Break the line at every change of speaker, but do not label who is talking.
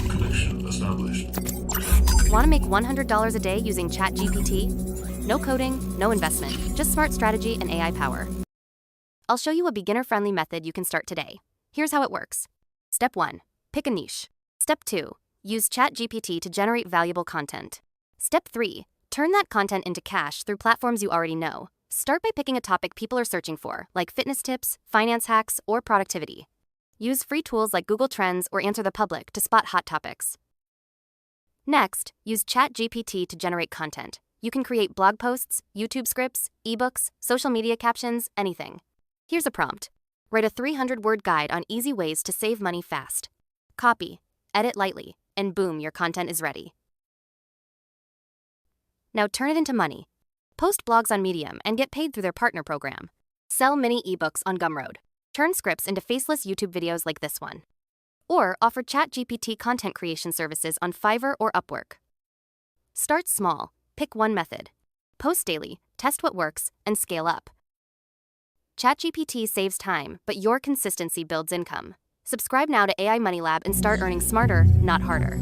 Connection established.
Want to make $100 a day using ChatGPT? No coding, no investment, just smart strategy and AI power. I'll show you a beginner-friendly method you can start today. Here's how it works. Step 1. Pick a niche. Step 2. Use ChatGPT to generate valuable content. Step 3. Turn that content into cash through platforms you already know. Start by picking a topic people are searching for, like fitness tips, finance hacks, or productivity. Use free tools like Google Trends or Answer the Public to spot hot topics. Next, use ChatGPT to generate content. You can create blog posts, YouTube scripts, ebooks, social media captions, anything. Here's a prompt. Write a 300-word guide on easy ways to save money fast. Copy, edit lightly, and boom, your content is ready. Now turn it into money. Post blogs on Medium and get paid through their partner program. Sell mini ebooks on Gumroad. Turn scripts into faceless YouTube videos like this one. Or offer ChatGPT content creation services on Fiverr or Upwork. Start small, pick one method. Post daily, test what works, and scale up. ChatGPT saves time, but your consistency builds income. Subscribe now to AI Money Lab and start earning smarter, not harder.